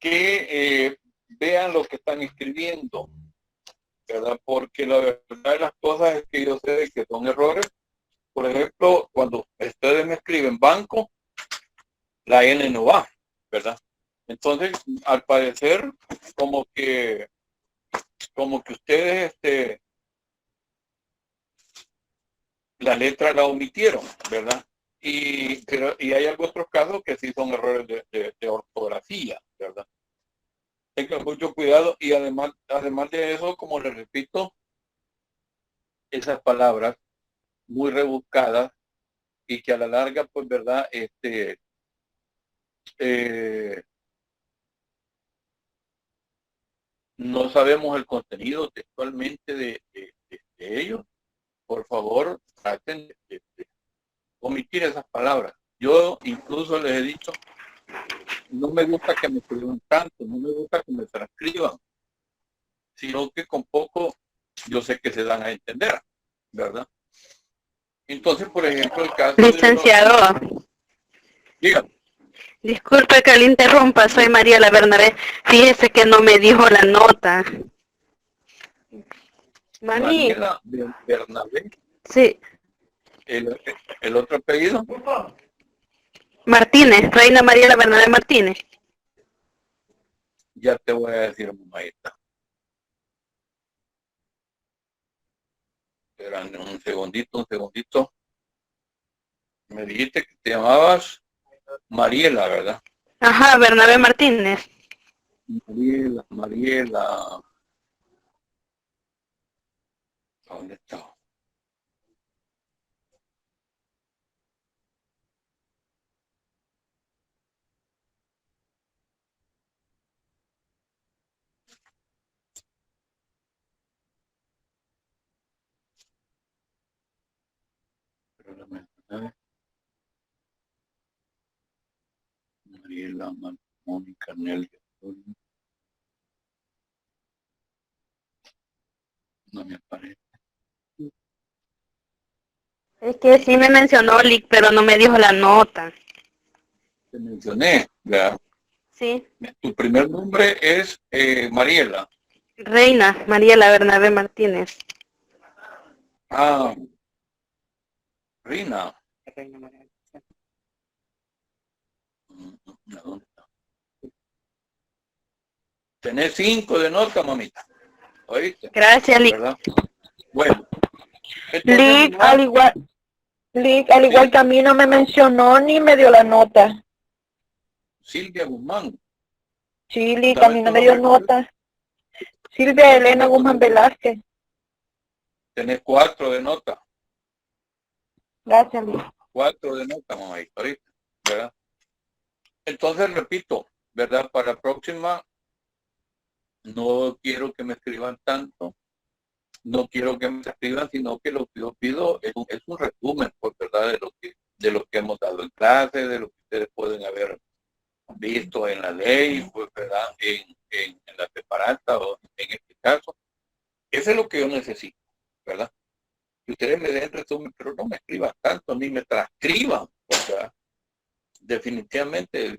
que vean lo que están escribiendo, ¿verdad? Porque la verdad de las cosas es que yo sé que son errores. Por ejemplo, cuando ustedes me escriben banco, la N no va, ¿verdad? Entonces, al parecer, como que ustedes la letra la omitieron, ¿verdad? Y hay otros casos que sí son errores de ortografía, ¿verdad? Tengan mucho cuidado y además de eso, como les repito, esas palabras muy rebuscadas y que a la larga, pues, ¿verdad? Eh, no sabemos el contenido textualmente de ellos. Por favor, traten de omitir esas palabras. Yo incluso les he dicho, no me gusta que me escriban tanto, no me gusta que me transcriban, sino que con poco yo sé que se dan a entender, ¿verdad? Entonces, por ejemplo, el caso de los... Licenciado, Dígame. disculpe que le interrumpa, soy Mariela Bernabé. Fíjese que no me dijo la nota. Mami. Mariela Bernabé. Sí. El otro apellido. Martínez, Reina Mariela Bernabé Martínez. Ya te voy a decir, maestra. Espera un segundito. Me dijiste que te llamabas Mariela, ¿verdad? Ajá, Bernabé Martínez. Mariela. ¿Dónde está? Mariela, Mónica, Nelia. No me aparece. Es que sí me mencionó Lick, pero no me dijo la nota. Te mencioné, ¿verdad? Sí. Tu primer nombre es Mariela. Reina Mariela Bernabé Martínez. Ah, Rina. ¿Dónde está? Tenés 5 de nota, mamita. ¿Oíste? Gracias, Lick. ¿Verdad? Bueno. Entonces, Lick, al igual sí, que a mí no me mencionó ni me dio la nota. Silvia Guzmán. Sí, Lick, a Dame mí no tu me dio nombre completo. nota. Silvia Elena Dame tu Guzmán nombre. Velázquez. Tenés 4 de nota. Gracias, Lick. 4 de nota, mamita. ¿Oíste? ¿Verdad? Entonces, repito, ¿verdad? Para la próxima, no quiero que me escriban tanto. No quiero que me escriban, sino que lo que yo pido es un resumen, pues, ¿verdad? De lo que hemos dado en clase, de lo que ustedes pueden haber visto en la ley, pues, ¿verdad? En la separata o en este caso. Eso es lo que yo necesito, ¿verdad? Que ustedes me den resumen, pero no me escriban tanto, ni me transcriban, ¿verdad? Definitivamente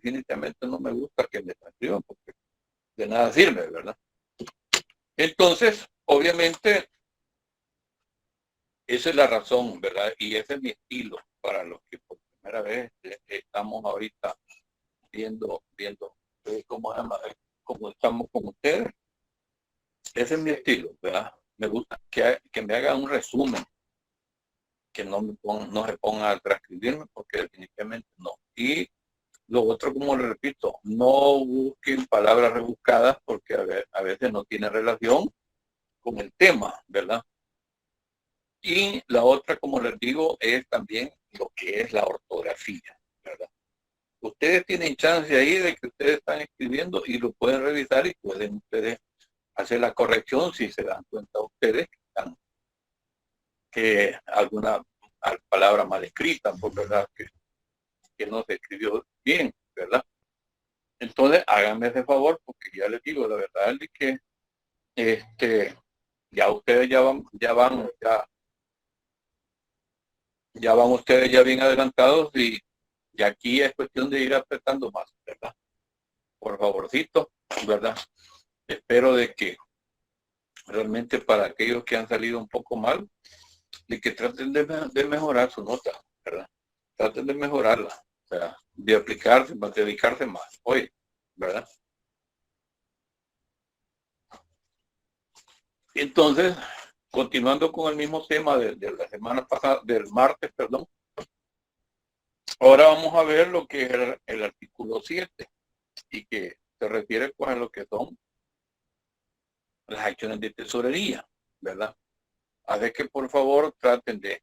no me gusta que me transcriban, porque de nada sirve, ¿verdad? Entonces, obviamente, esa es la razón, ¿verdad? Y ese es mi estilo para los que por primera vez estamos ahorita viendo cómo estamos con ustedes. Ese es mi estilo, ¿verdad? Me gusta que me hagan un resumen, que no se pongan a transcribirme, porque definitivamente no. Y lo otro, como le repito, no busquen palabras rebuscadas, porque a veces no tiene relación con el tema, ¿verdad? Y la otra, como les digo, es también lo que es la ortografía, ¿verdad? Ustedes tienen chance ahí de que ustedes están escribiendo y lo pueden revisar y pueden ustedes hacer la corrección si se dan cuenta ustedes que alguna palabra mal escrita, por verdad, que no se escribió bien, ¿verdad? Entonces, háganme ese favor, porque ya les digo, la verdad es que ya ustedes ya van ustedes ya bien adelantados y aquí es cuestión de ir apretando más, ¿verdad? por favorcito, ¿verdad? Espero de que realmente para aquellos que han salido un poco mal, de que traten de mejorar su nota, ¿verdad? Traten de mejorarla, o sea, de aplicarse, de dedicarse más, hoy, ¿verdad? Entonces, continuando con el mismo tema de la semana pasada, del martes, perdón, ahora vamos a ver lo que es el artículo 7 y que se refiere pues, a lo que son las acciones de tesorería, ¿verdad? Así que por favor traten de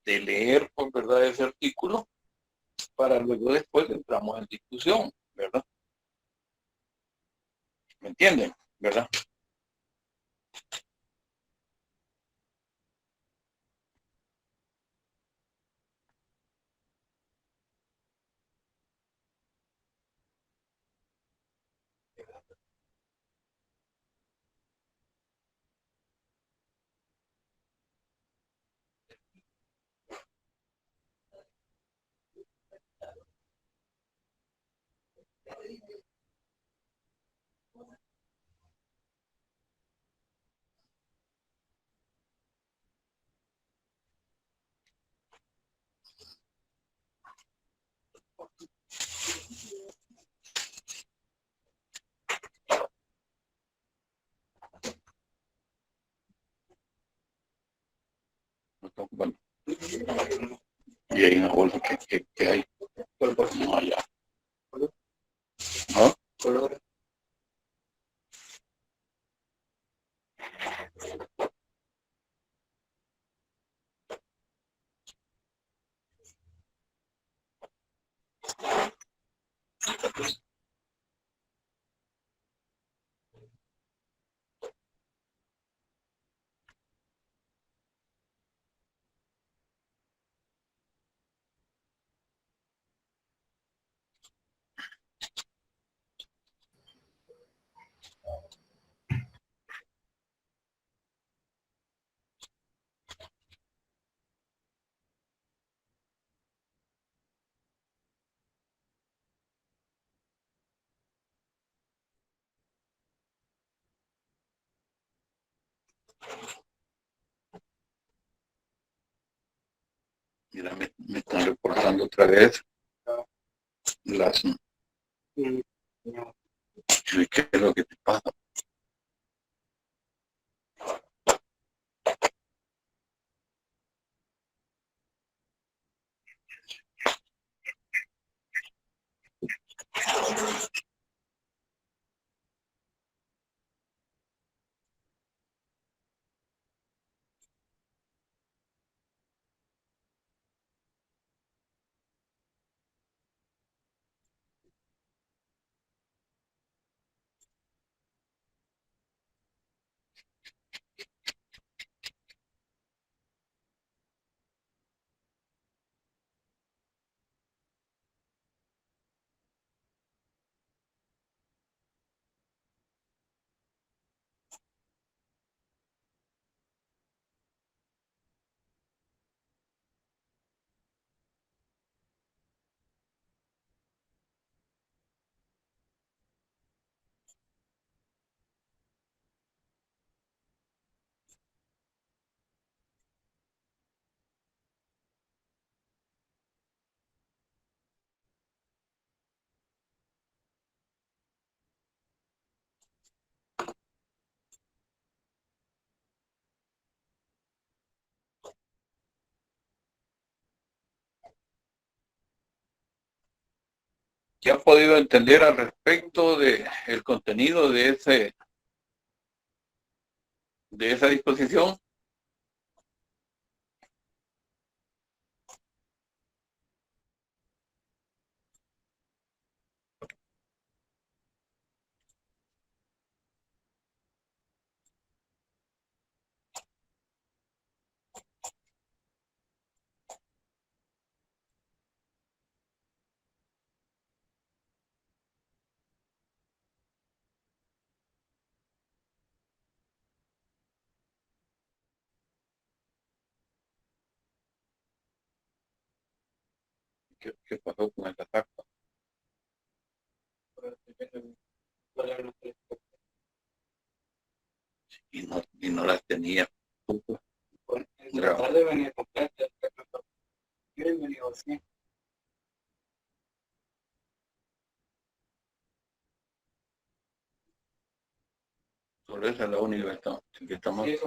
leer por verdad ese artículo para luego después entramos en discusión, ¿verdad? ¿Me entienden? ¿Verdad? Bueno, y hay una bolsa que hay. No, allá. ¿Ah? Mira, me están reportando otra vez las... ¿Qué es lo que te pasa? ¿Qué han podido entender al respecto de el contenido de esa disposición? ¿Qué pasó con esa acta? Y no las tenía. Solo esa es la única que estamos. Le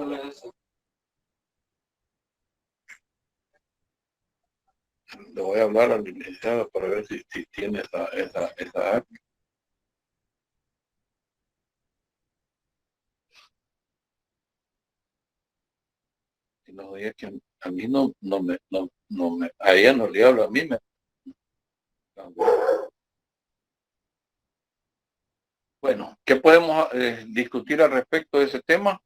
voy a hablar al licenciado para ver si tiene esa acta. Si no, es que a mí no me, a ella no le hablo, a mí me. Bueno, ¿qué podemos discutir al respecto de ese tema?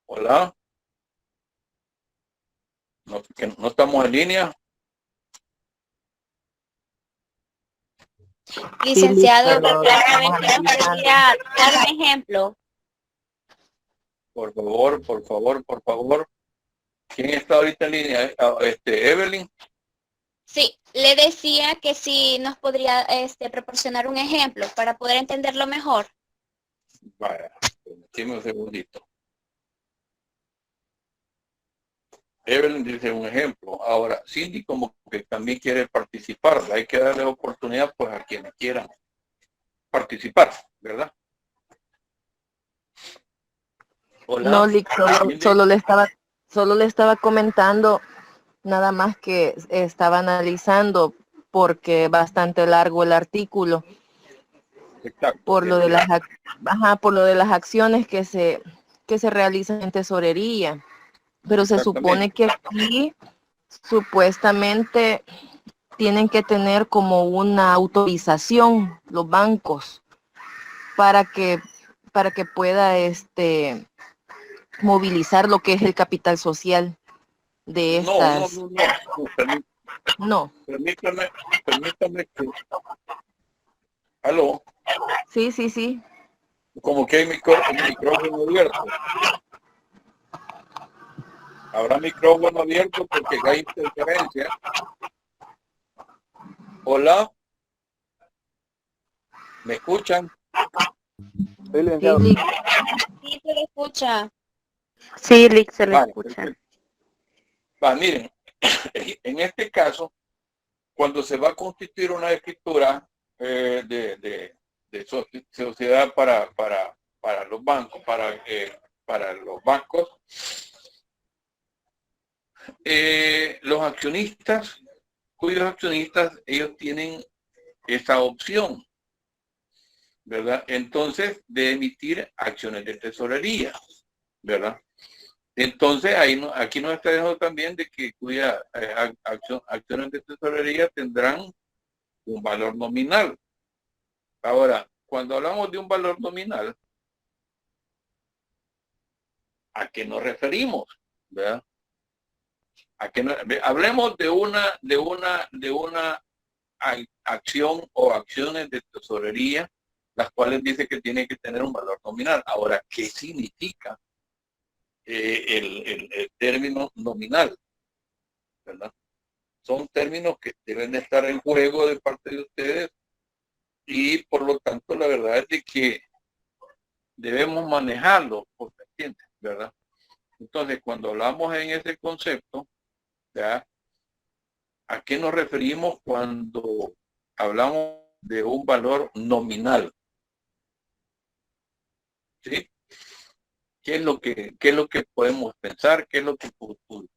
Hola. No estamos en línea. Licenciado, pero primeramente nos podría dar un ejemplo. Por favor. ¿Quién está ahorita en línea? Evelyn. Sí, le decía que si nos podría proporcionar un ejemplo para poder entenderlo mejor. Vaya, permíteme un segundito. Evelyn dice un ejemplo. Ahora, Cindy como que también quiere participar. Hay que darle oportunidad pues a quienes quieran participar, ¿verdad? Hola. No, Lick, solo le estaba comentando nada más que estaba analizando porque bastante largo el artículo. Exacto. Por lo de las acciones que se realizan en tesorería. Pero se supone que aquí supuestamente tienen que tener como una autorización los bancos para que pueda movilizar lo que es el capital social de estas. No. Permítame que. ¿Aló? Sí. Como que hay micrófono abierto. Habrá micrófono abierto porque hay interferencia. Hola. ¿Me escuchan? Sí, se le escucha. Sí, Lick, se le escucha. Miren, en este caso, cuando se va a constituir una escritura de sociedad para los bancos, para los bancos, los accionistas, cuyos accionistas, ellos tienen esa opción, ¿verdad? Entonces, de emitir acciones de tesorería, ¿verdad? Entonces, aquí nos está dejando también de que cuyas acciones de tesorería tendrán un valor nominal. Ahora, cuando hablamos de un valor nominal, ¿a qué nos referimos? ¿Verdad? Hablemos de una acción o acciones de tesorería, las cuales dice que tiene que tener un valor nominal. Ahora, ¿qué significa el término nominal? ¿Verdad? Son términos que deben de estar en juego de parte de ustedes y por lo tanto la verdad es de que debemos manejarlo, ¿verdad? Entonces, cuando hablamos en ese concepto, ¿ya? ¿A qué nos referimos cuando hablamos de un valor nominal? ¿Sí? ¿Qué es lo que podemos pensar? ¿Qué es lo que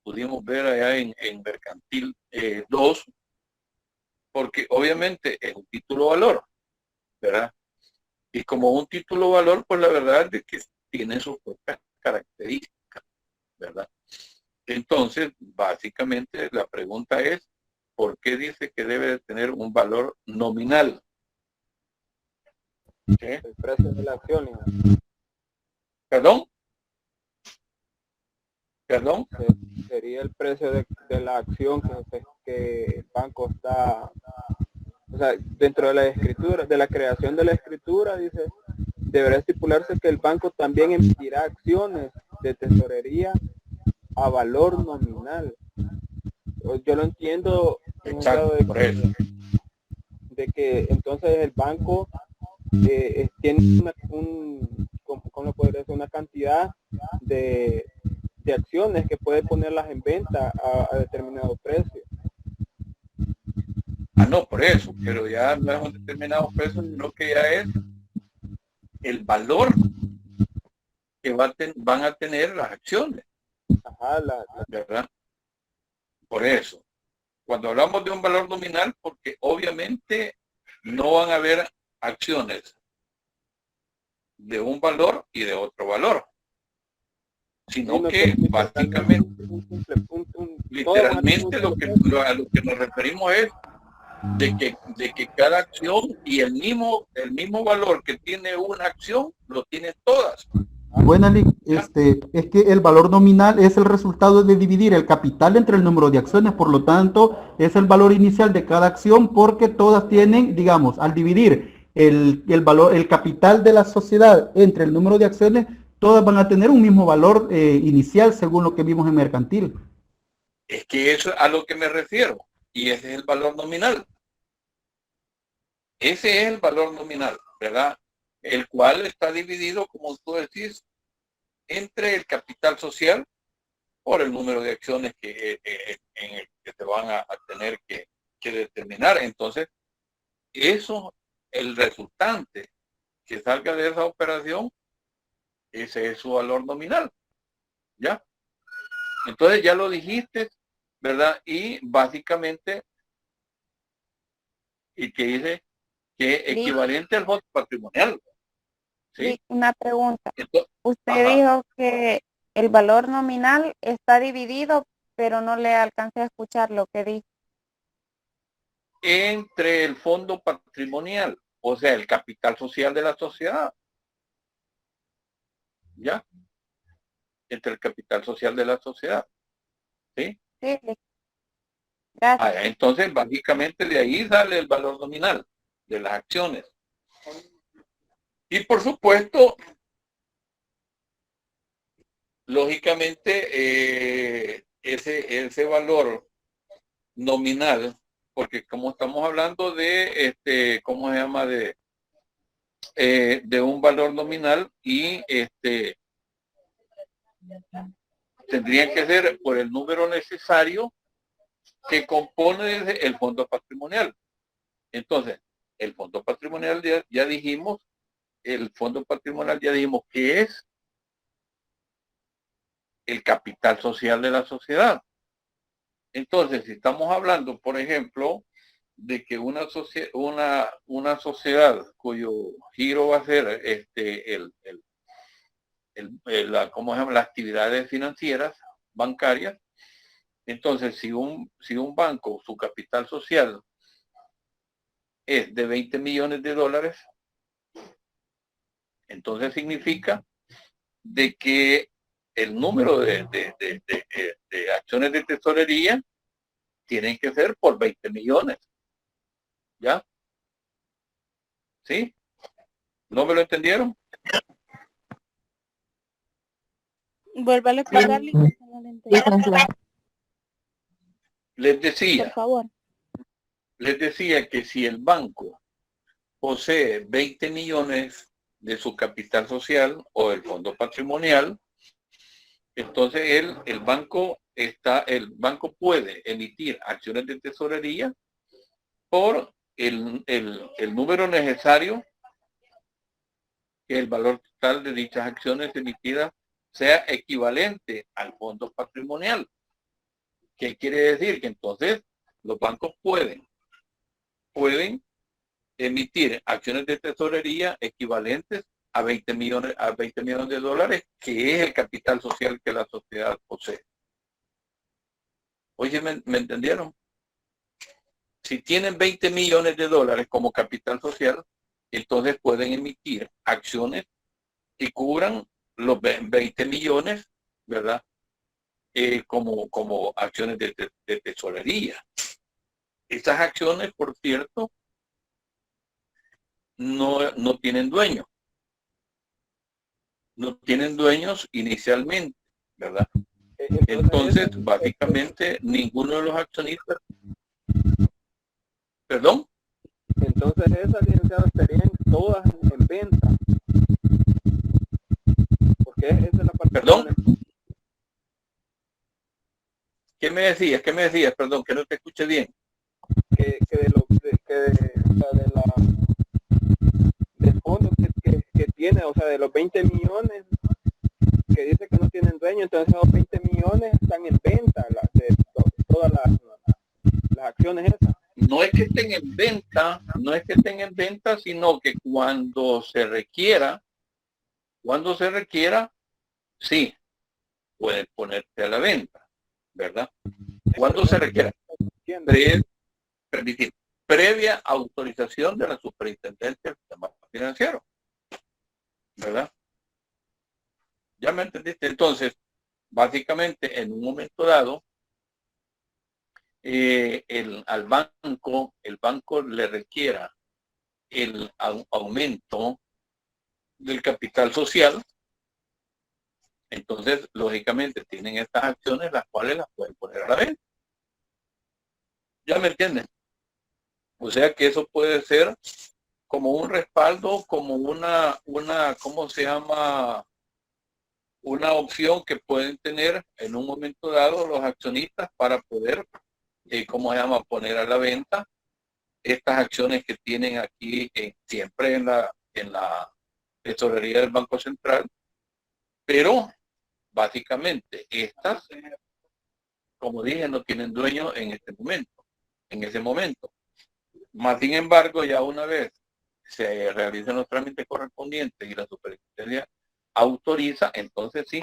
pudimos ver allá en Mercantil 2? Porque obviamente es un título valor, ¿verdad? Y como un título valor, pues la verdad es que tiene sus propias características, ¿verdad? Entonces, básicamente la pregunta es, ¿por qué dice que debe de tener un valor nominal? ¿Sí? El precio de la acción. ¿Perdón? Perdón. Sería el precio de la acción que el banco está, o sea, dentro de la escritura, de la creación de la escritura, dice, deberá estipularse que el banco también emitirá acciones de tesorería a valor nominal. Yo lo entiendo en un grado Exacto, por eso. de que entonces el banco tiene ¿cómo podría ser? Una cantidad de acciones que puede ponerlas en venta a determinado precio. Ah, no, por eso, pero ya no es un determinado precio, sino que ya es el valor que van a tener las acciones. Ajá, ¿Verdad? Por eso, cuando hablamos de un valor nominal, porque obviamente no van a haber acciones de un valor y de otro valor, sino que básicamente, literalmente a lo que nos referimos es de que cada acción y el mismo valor que tiene una acción, lo tienen todas. Bueno, es que el valor nominal es el resultado de dividir el capital entre el número de acciones, por lo tanto, es el valor inicial de cada acción porque todas tienen, digamos, al dividir el valor, el capital de la sociedad entre el número de acciones, todas van a tener un mismo valor inicial según lo que vimos en mercantil. Es que eso es a lo que me refiero, y ese es el valor nominal. Ese es el valor nominal, ¿verdad? El cual está dividido, como tú decís, entre el capital social por el número de acciones en el que se van a tener que determinar. Entonces, eso, el resultante que salga de esa operación, ese es su valor nominal. ¿Ya? Entonces ya lo dijiste, ¿verdad? Y básicamente, y que dice que equivalente al fondo patrimonial. ¿Sí? Una pregunta. Entonces, Usted ajá. dijo que el valor nominal está dividido, pero no le alcancé a escuchar lo que dijo. Entre el fondo patrimonial, o sea, el capital social de la sociedad. ¿Ya? Entre el capital social de la sociedad. ¿Sí? Sí. Gracias. Entonces, básicamente de ahí sale el valor nominal de las acciones. Y por supuesto, lógicamente, ese valor nominal, porque como estamos hablando de, ¿cómo se llama? De un valor nominal y tendría que ser por el número necesario que compone el fondo patrimonial. Entonces, el fondo patrimonial ya dijimos, el fondo patrimonial ya dijimos que es el capital social de la sociedad. Entonces, si estamos hablando, por ejemplo, de que una sociedad cuyo giro va a ser ¿cómo se llama? Las actividades financieras, bancarias. Entonces, si un banco, su capital social es de 20 millones de dólares, entonces significa de que el número de acciones de tesorería tienen que ser por 20 millones. ¿Ya? ¿Sí? ¿No me lo entendieron? Vuélvale a explicarle. Les decía, Por favor. les decía que si el banco posee 20 millones de su capital social o del fondo patrimonial, entonces el banco puede emitir acciones de tesorería por el número necesario que el valor total de dichas acciones emitidas sea equivalente al fondo patrimonial. ¿Qué quiere decir? Que entonces los bancos pueden emitir acciones de tesorería equivalentes a 20 millones de dólares, que es el capital social que la sociedad posee. Oye, ¿me entendieron? Si tienen 20 millones de dólares como capital social, entonces pueden emitir acciones que cubran los 20 millones, ¿verdad? como acciones de tesorería. Esas acciones, por cierto, no tienen dueños. No tienen dueños inicialmente, ¿verdad? Entonces, básicamente, ninguno de los accionistas... ¿Perdón? Entonces esas, licenciados, estarían todas en venta. Porque esa es la parte. ¿Perdón? ¿Qué me decías? ¿Qué me decías? Perdón, que no te escuché bien. Que del fondo que tiene, o sea, de los 20 millones que dice que no tienen dueño, entonces esos 20 millones están en venta todas las acciones esas. No es que estén en venta, no es que estén en venta, sino que cuando se requiera, sí, puede ponerte a la venta, ¿verdad? Cuando se requiera. Previa autorización de la superintendencia del sistema financiero, ¿verdad? ¿Ya me entendiste? Entonces, básicamente, en un momento dado, al banco, el banco le requiera el aumento del capital social, entonces, lógicamente, tienen estas acciones las cuales las pueden poner a la venta. ¿Ya me entienden? O sea que eso puede ser como un respaldo, como una, ¿cómo se llama? Una opción que pueden tener en un momento dado los accionistas para poder, ¿cómo se llama? Poner a la venta estas acciones que tienen aquí siempre en la tesorería del Banco Central. Pero, básicamente, estas, como dije, no tienen dueño en ese momento. Más sin embargo, ya una vez se realizan los trámites correspondientes y la superintendencia autoriza, entonces sí,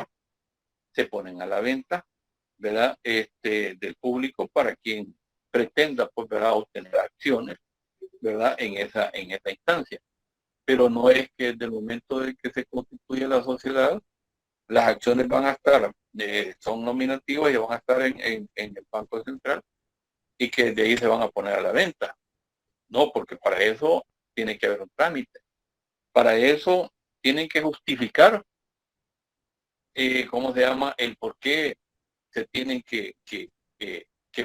se ponen a la venta, ¿verdad? Del público para quien pretenda, pues, ¿verdad? Obtener acciones, ¿verdad? En esa instancia. Pero no es que desde el momento de que se constituye la sociedad, las acciones van a estar, son nominativas y van a estar en el Banco Central y que de ahí se van a poner a la venta. No, porque para eso tiene que haber un trámite. Para eso tienen que justificar, ¿cómo se llama? El por qué se tienen que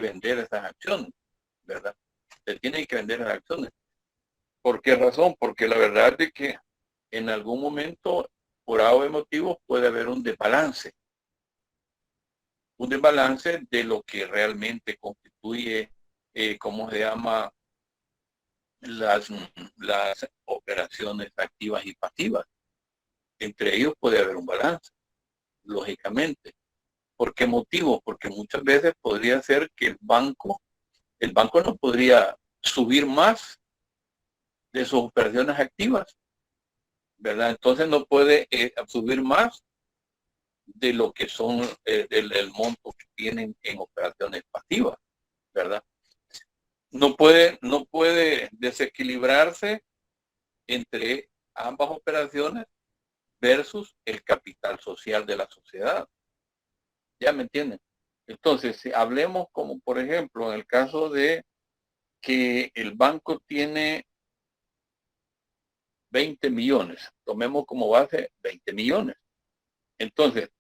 vender esas acciones, ¿verdad? Se tienen que vender las acciones. ¿Por qué razón? Porque la verdad es que en algún momento, por algún motivo, puede haber un desbalance. Un desbalance de lo que realmente constituye, ¿cómo se llama? Las operaciones activas y pasivas. Entre ellos puede haber un balance, lógicamente. ¿Por qué motivo? Porque muchas veces podría ser que el banco no podría subir más de sus operaciones activas, ¿verdad? Entonces no puede subir más de lo que son el monto que tienen en operaciones pasivas, ¿verdad? No puede desequilibrarse entre ambas operaciones versus el capital social de la sociedad. ¿Ya me entienden? Entonces, si hablemos como, por ejemplo, en el caso de que el banco tiene 20 millones, tomemos como base 20 millones. Entonces,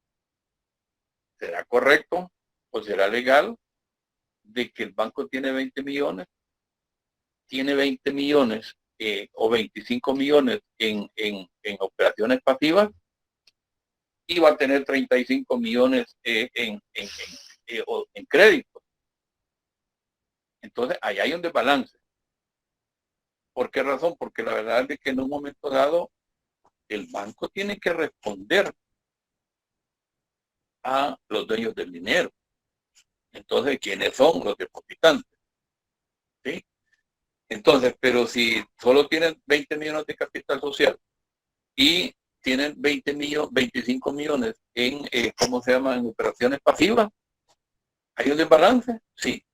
¿será correcto o será legal de que el banco tiene 20 millones? Tiene 20 millones o 25 millones en operaciones pasivas y va a tener 35 millones en crédito. Entonces, ahí hay un desbalance. ¿Por qué razón? Porque la verdad es que en un momento dado, el banco tiene que responder a los dueños del dinero. Entonces, ¿quiénes son los depositantes? ¿Sí? Entonces, pero si solo tienen 20 millones de capital social y tienen 25 millones en, ¿cómo se llama? En operaciones pasivas, ¿hay un desbalance? Sí.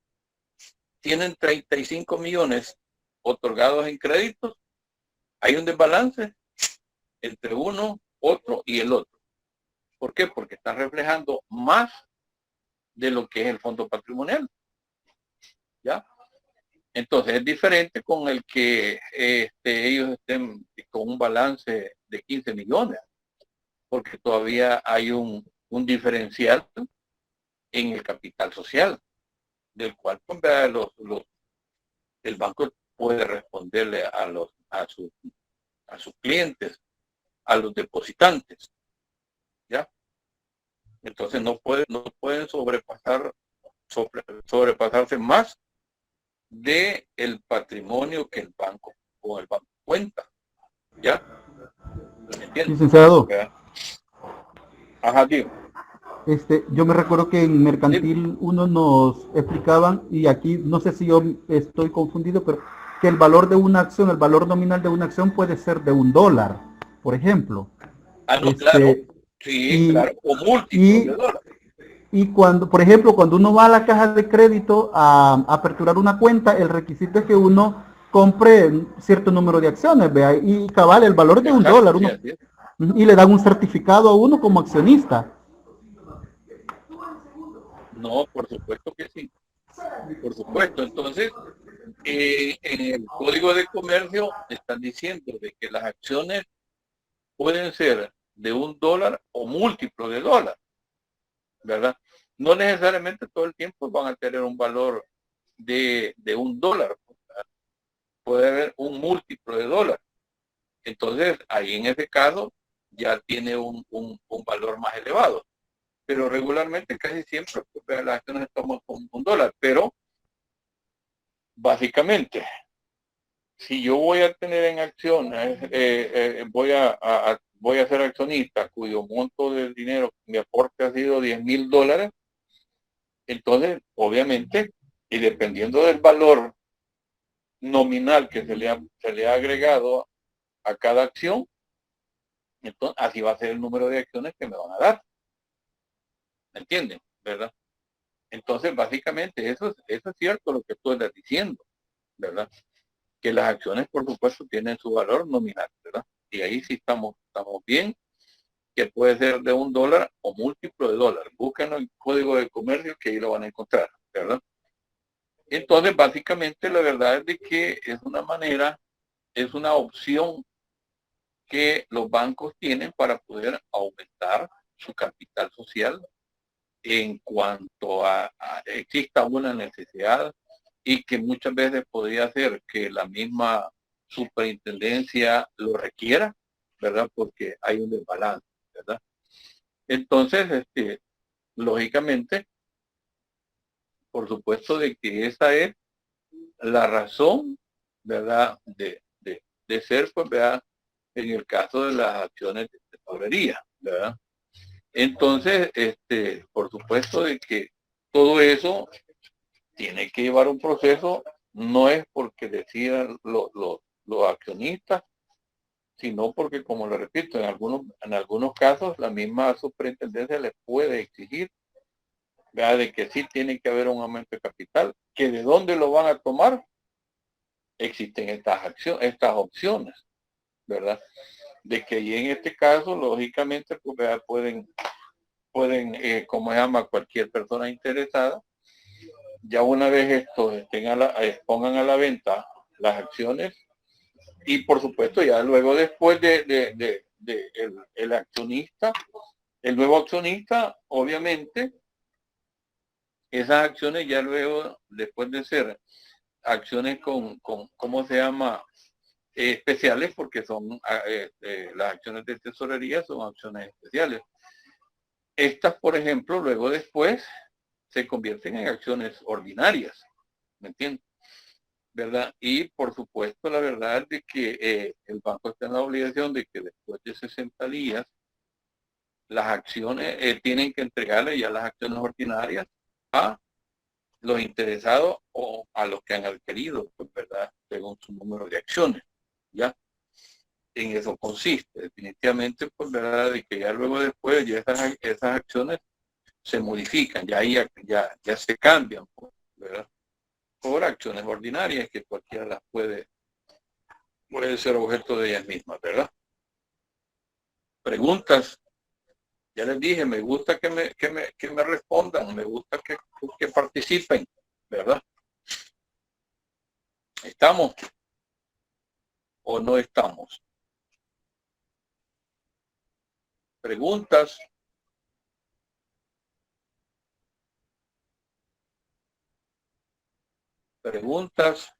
Tienen 35 millones otorgados en créditos, ¿hay un desbalance entre uno, otro y el otro? ¿Por qué? Porque están reflejando más de lo que es el fondo patrimonial. ¿Ya? Entonces es diferente con el que ellos estén con un balance de 15 millones, porque todavía hay un diferencial en el capital social, del cual pues, el banco puede responderle a sus clientes, a los depositantes. ¿Ya? Entonces no pueden sobrepasarse más de el patrimonio que el banco cuenta. ¿Ya? ¿Entiendes? Licenciado, ¿Verdad? Ajá, tío. yo me recuerdo que en Mercantil 1 nos explicaban, y aquí no sé si yo estoy confundido, pero que el valor de una acción, el valor nominal de una acción puede ser de $1, por ejemplo. Ah, no, claro. Sí, y- claro. O múltiplos y- de dólares. Y cuando, por ejemplo, cuando uno va a la caja de crédito a aperturar una cuenta, el requisito es que uno compre cierto número de acciones, vea, y cabal, el valor de Exacto, $1, sí, uno, así es. y le dan un certificado a uno como accionista. No, por supuesto que sí. Por supuesto. Entonces, en el Código de Comercio están diciendo de que las acciones pueden ser de $1 o múltiplo de dólar, ¿verdad? No necesariamente todo el tiempo van a tener un valor de $1, ¿verdad? Puede haber un múltiplo de dólar. Entonces, ahí en ese caso ya tiene un valor más elevado. Pero regularmente casi siempre pues, las acciones toman con $1, pero básicamente, si yo voy a tener en acciones, voy a ser accionista cuyo monto del dinero, mi aporte ha sido $10,000, entonces, obviamente, y dependiendo del valor nominal que se le ha agregado a cada acción, entonces así va a ser el número de acciones que me van a dar. ¿Me entienden? ¿Verdad? Entonces, básicamente, eso es cierto lo que tú estás diciendo, ¿verdad? Que las acciones, por supuesto, tienen su valor nominal, ¿verdad? Y ahí sí estamos bien, que puede ser de $1 o múltiplo de dólar. Búsquenlo en el Código de Comercio, que ahí lo van a encontrar, ¿verdad? Entonces, básicamente, la verdad es de que es una manera, es una opción que los bancos tienen para poder aumentar su capital social en cuanto a exista una necesidad y que muchas veces podría ser que la misma superintendencia lo requiera, ¿verdad? Porque hay un desbalance, ¿verdad? Entonces, lógicamente, por supuesto de que esa es la razón, ¿verdad? De ser, pues, ¿verdad? En el caso de las acciones de tesorería, ¿verdad? Entonces, por supuesto de que todo eso tiene que llevar un proceso, no es porque decidan los accionistas, sino porque, como le repito, en algunos casos la misma superintendencia les puede exigir, ¿verdad? De que sí tiene que haber un aumento de capital, que de dónde lo van a tomar, existen estas opciones, ¿verdad? De que y en este caso, lógicamente, pues, ¿verdad? pueden, como se llama, cualquier persona interesada, ya una vez esto pongan a la venta las acciones y por supuesto ya luego después el accionista, el nuevo accionista, obviamente, esas acciones ya luego, después de ser acciones con ¿cómo se llama? Especiales, porque son las acciones de tesorería son acciones especiales. Estas, por ejemplo, luego después se convierten en acciones ordinarias, ¿me entiendes? ¿Verdad? Y por supuesto, la verdad es de que el banco está en la obligación de que después de 60 días, las acciones tienen que entregarle ya las acciones ordinarias a los interesados o a los que han adquirido, pues, ¿verdad? Según su número de acciones, ¿ya? En eso consiste, definitivamente, pues, ¿verdad? De que ya luego después ya esas acciones se modifican, ya se cambian, pues, ¿verdad? Por acciones ordinarias que cualquiera las puede ser objeto de ellas mismas, ¿verdad? Preguntas. Ya les dije, me gusta que me respondan, me gusta que participen, ¿verdad? ¿Estamos o no estamos? ¿Preguntas? ¿Preguntas?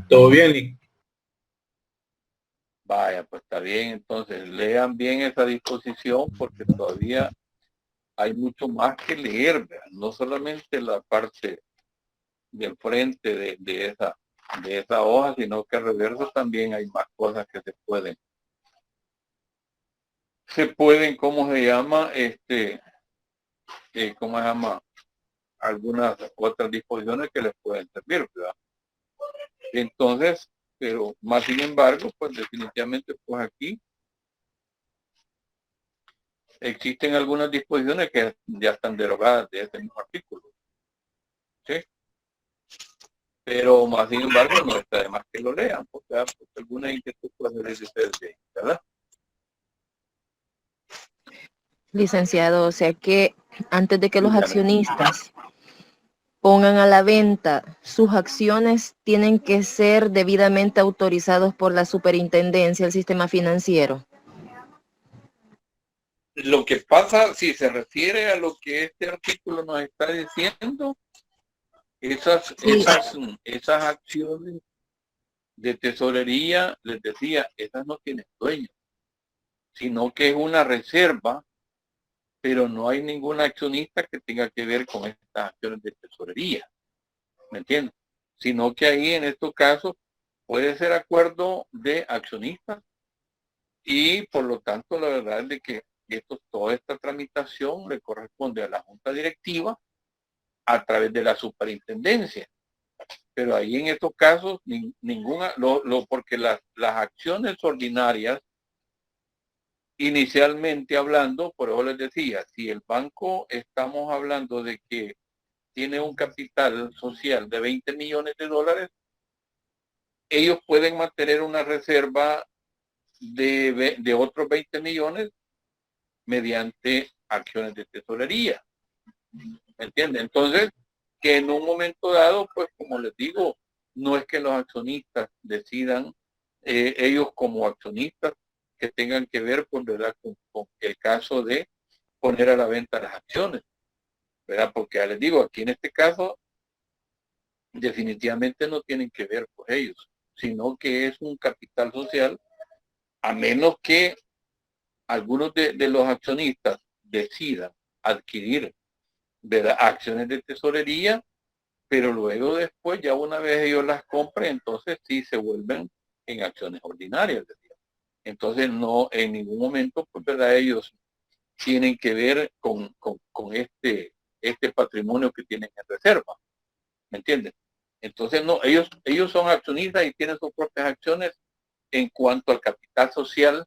Todo bien, Lick. Vaya, pues está bien, entonces lean bien esa disposición porque todavía hay mucho más que leer, ¿verdad? No solamente la parte del frente de esa hoja, sino que al reverso también hay más cosas que ¿cómo se llama? ¿Cómo se llama? Algunas otras disposiciones que les pueden servir, ¿verdad? Entonces, pero más sin embargo, pues definitivamente, pues aquí existen algunas disposiciones que ya están derogadas de este mismo artículo, ¿sí? Pero más sin embargo, no está de más que lo lean, porque alguna inquietud puede salir de ustedes de ahí, ¿verdad? Licenciado, o sea que antes de que los Dígame. accionistas pongan a la venta sus acciones, tienen que ser debidamente autorizados por la superintendencia del sistema financiero. Lo que pasa, si se refiere a lo que este artículo nos está diciendo, esas acciones de tesorería, les decía, esas no tienen dueño, sino que es una reserva, pero no hay ningún accionista que tenga que ver con estas acciones de tesorería, ¿me entiendes? Sino que ahí en estos casos puede ser acuerdo de accionistas y por lo tanto la verdad es de que toda esta tramitación le corresponde a la junta directiva a través de la superintendencia. Pero ahí en estos casos ninguna, porque las acciones ordinarias, inicialmente hablando, por eso les decía, si el banco estamos hablando de que tiene un capital social de 20 millones de dólares, ellos pueden mantener una reserva de otros 20 millones mediante acciones de tesorería. ¿Me entienden? Entonces, que en un momento dado, pues como les digo, no es que los accionistas decidan, ellos como accionistas, que tengan que ver ¿verdad? Con el caso de poner a la venta las acciones, ¿verdad? Porque ya les digo, aquí en este caso, definitivamente no tienen que ver con ellos, sino que es un capital social, a menos que algunos de los accionistas decidan adquirir, ¿verdad? Acciones de tesorería, pero luego después, ya una vez ellos las compren, entonces sí se vuelven en acciones ordinarias. Entonces no, en ningún momento, pues verdad, ellos tienen que ver con este patrimonio que tienen en reserva. ¿Me entienden? Entonces no, ellos son accionistas y tienen sus propias acciones en cuanto al capital social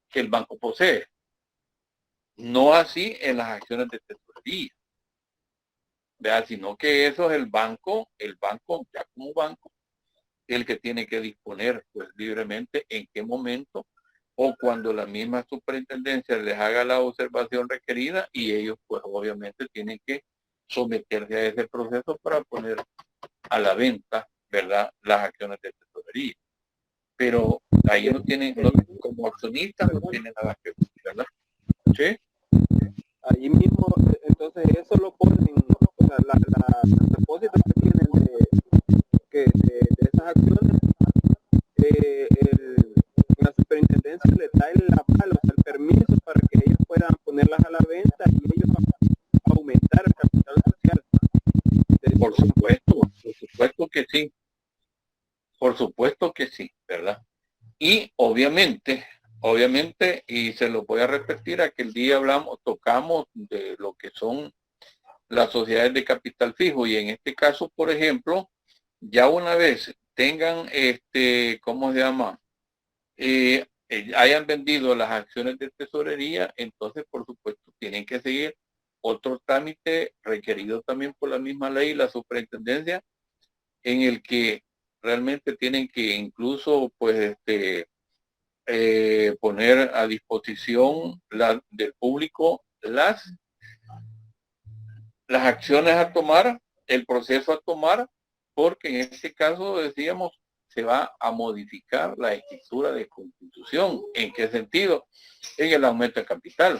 que el banco posee. No así en las acciones de tesorería. ¿Verdad? Sino que eso es el banco ya como banco, el que tiene que disponer pues libremente en qué momento o cuando la misma superintendencia les haga la observación requerida y ellos pues obviamente tienen que someterse a ese proceso para poner a la venta, ¿verdad? Las acciones de tesorería. Pero ahí no tienen, como accionistas no tienen nada que ver, ¿verdad? ¿Sí? Ahí mismo, entonces eso lo ponen, o sea, los depósitos que tienen de esas acciones, la superintendencia le da el aval, o sea, el permiso para que ellos puedan ponerlas a la venta y ellos aumentar el capital social. Por supuesto que sí. Por supuesto que sí, ¿verdad? Y obviamente, y se lo voy a repetir, aquel día tocamos de lo que son las sociedades de capital fijo y en este caso, por ejemplo, ya una vez tengan, ¿cómo se llama? Hayan vendido las acciones de tesorería, entonces, por supuesto, tienen que seguir otro trámite requerido también por la misma ley, la superintendencia, en el que realmente tienen que incluso pues poner a disposición del público las acciones a tomar, el proceso a tomar, porque en este caso decíamos se va a modificar la escritura de constitución. ¿En qué sentido? En el aumento de capital.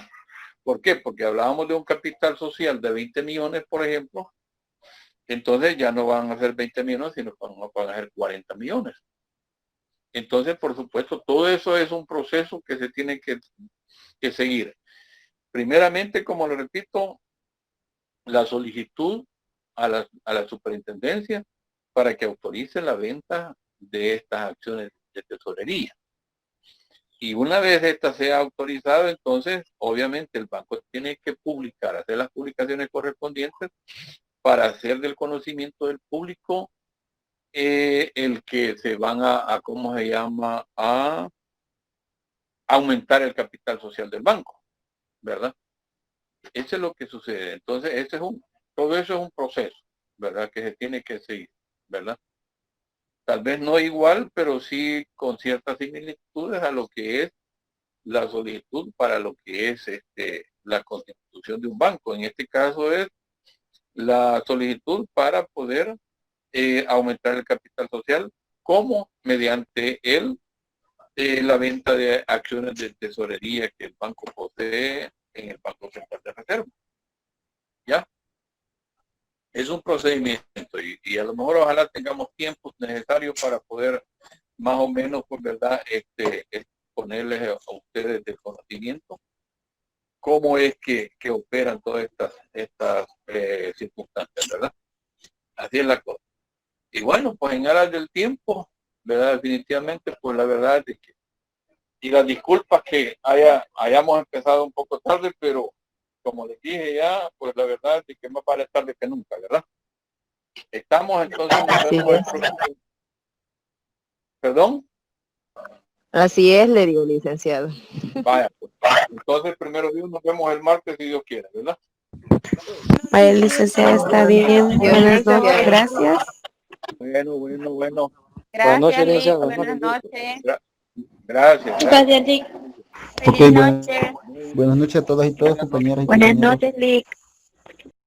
¿Por qué? Porque hablábamos de un capital social de 20 millones, por ejemplo. Entonces ya no van a ser 20 millones, sino que van a ser 40 millones. Entonces, por supuesto, todo eso es un proceso que se tiene que seguir. Primeramente, como le repito, la solicitud a la superintendencia para que autorice la venta de estas acciones de tesorería. Y una vez esta sea autorizada, entonces, obviamente, el banco tiene que publicar, hacer las publicaciones correspondientes para hacer del conocimiento del público el que se van a ¿cómo se llama? A aumentar el capital social del banco, ¿verdad? Eso es lo que sucede. Entonces, todo eso es un proceso, ¿verdad? Que se tiene que seguir, ¿verdad? Tal vez no igual, pero sí con ciertas similitudes a lo que es la solicitud para lo que es la constitución de un banco. En este caso es la solicitud para poder aumentar el capital social como mediante la venta de acciones de tesorería que el banco posee en el Banco Central de Reserva. ¿Ya? Es un procedimiento y a lo mejor ojalá tengamos tiempos necesarios para poder más o menos, pues, verdad, ponerles a ustedes de conocimiento cómo es que operan todas estas circunstancias, ¿verdad? Así es la cosa. Y bueno, pues en aras del tiempo, ¿verdad? Definitivamente, pues la verdad es que, y las disculpas que hayamos empezado un poco tarde, pero como les dije ya, pues la verdad es que más vale tarde que nunca, ¿verdad? Estamos entonces... ¿Perdón? Así es, le digo, licenciado. Vaya, pues. Entonces, primero Dios, nos vemos el martes si Dios quiere, ¿verdad? Vaya, licenciada, está bien. Buenas noches, gracias. Bueno. Gracias, noches, Lick. licenciado. Buenas noches. Gracias. Gracias, Rick. Feliz noche. Buenas noches a todas y todos, compañeras y Buenas compañeros. noches, Lick.